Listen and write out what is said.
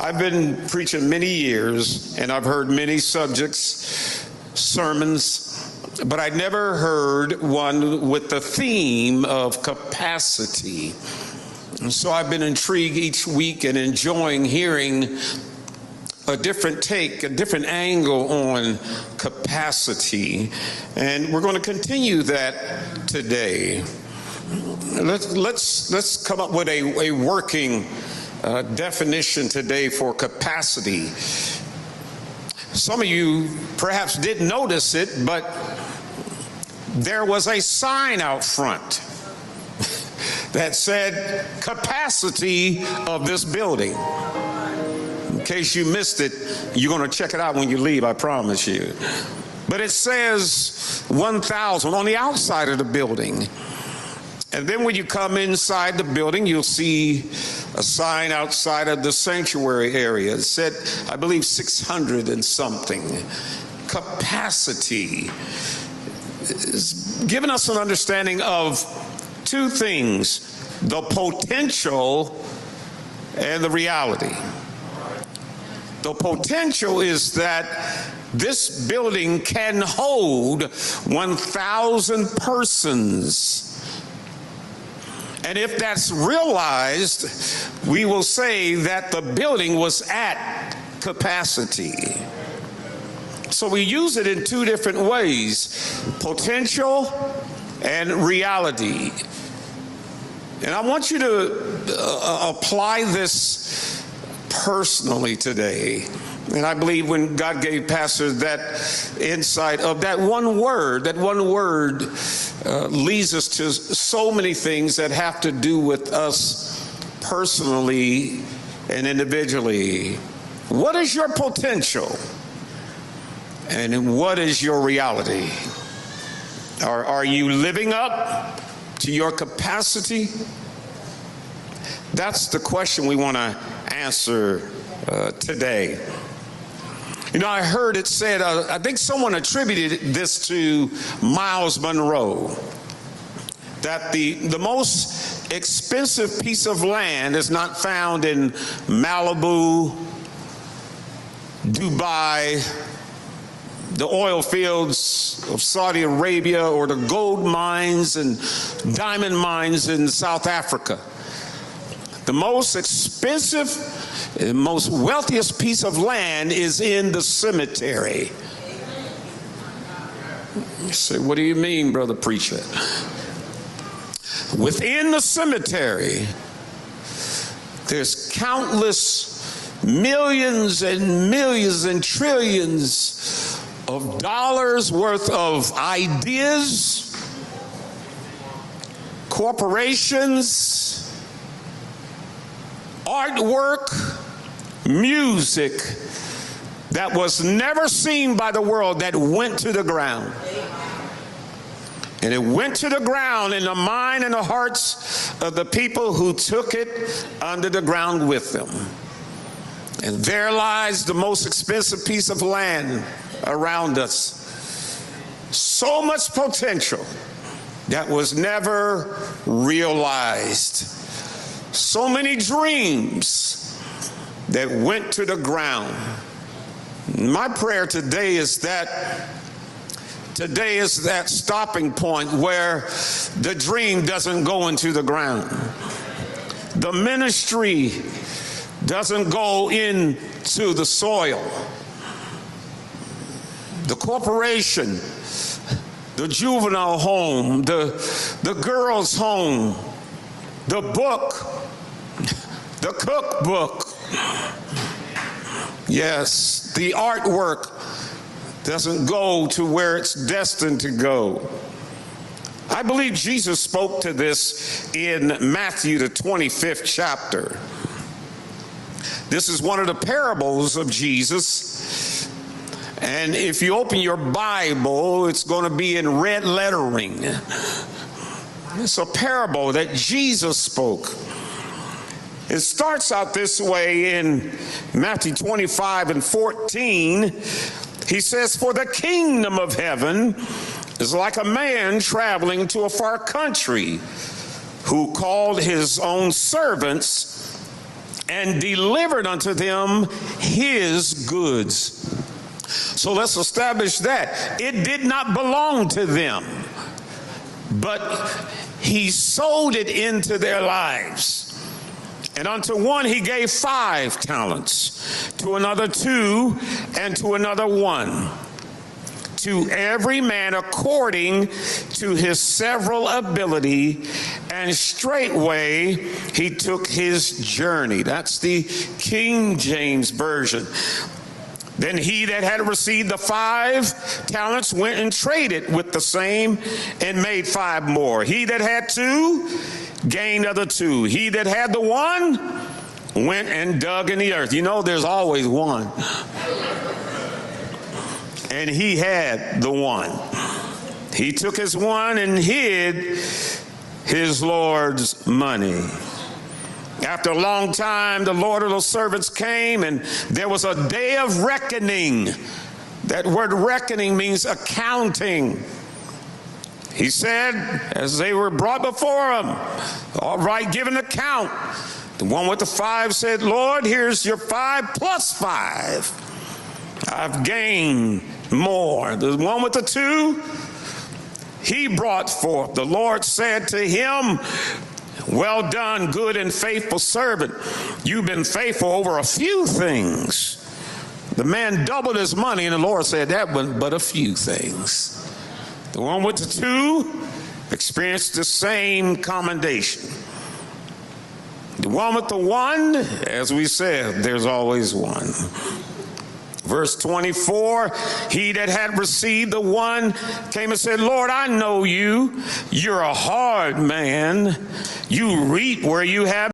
I've been preaching many years, and I've heard many subjects, sermons, but I never heard one with the theme of capacity. And so I've been intrigued each week and enjoying hearing a different take, a different angle on capacity. And we're going to continue that today. Let's come up with a working definition today for capacity. Some of you perhaps didn't notice it, but there was a sign out front that said capacity of this building. In case you missed it, you're going to check it out when you leave, I promise you. But it says 1,000 on the outside of the building. And then when you come inside the building, you'll see a sign outside of the sanctuary area. It said, I believe, 600 and something. Capacity is giving us an understanding of two things: the potential and the reality. The potential is that this building can hold 1,000 persons. And if that's realized, we will say that the building was at capacity. So we use it in two different ways: potential and reality. And I want you to apply this personally today. And I believe when God gave Pastor that insight of that one word leads us to so many things that have to do with us personally and individually. What is your potential? And what is your reality? Are you living up to your capacity? That's the question we want to answer today. You know, I heard it said, I think someone attributed this to Miles Monroe, that the most expensive piece of land is not found in Malibu, Dubai, the oil fields of Saudi Arabia, or the gold mines and diamond mines in South Africa. The most expensive, the most wealthiest piece of land is in the cemetery. You say, what do you mean, brother preacher? Within the cemetery, there's countless millions and millions and trillions of dollars worth of ideas, corporations, artwork, music that was never seen by the world that went to the ground. And it went to the ground in the mind and the hearts of the people who took it under the ground with them. And there lies the most expensive piece of land around us. So much potential that was never realized. So many dreams that went to the ground. My prayer today is that stopping point where the dream doesn't go into the ground. The ministry doesn't go into the soil. The corporation, the juvenile home, the girls' home, the book, the cookbook, yes, the artwork doesn't go to where it's destined to go. I believe Jesus spoke to this in Matthew, the 25th chapter. This is one of the parables of Jesus. And if you open your Bible, it's going to be in red lettering. It's a parable that Jesus spoke. It starts out this way in Matthew 25 and 14. He says, "For the kingdom of heaven is like a man traveling to a far country, who called his own servants and delivered unto them his goods. So let's establish that. It did not belong to them, but he sold it into their lives. And unto one he gave 5 talents, to another 2, and to another 1. To every man according to his several ability, and straightway he took his journey. That's the King James Version. Then he that had received the 5 talents went and traded with the same and made 5 more. He that had 2 gained other 2. He that had the 1 went and dug in the earth. You know, there's always one. And he had the 1. He took his 1 and hid his Lord's money. After a long time, the Lord of those servants came, and there was a day of reckoning. That word reckoning means accounting. He said, as they were brought before him, all right, give an account. The one with the 5 said, Lord, here's your 5 plus 5. I've gained more. The one with the 2, he brought forth. The Lord said to him, well done, good and faithful servant. You've been faithful over a few things. The man doubled his money, and the Lord said, that was but a few things. The one with the 2 experienced the same commendation. The one with the 1, as we said, there's always one. Verse 24, he that had received the 1 came and said, Lord, I know you. You're a hard man. You reap where you have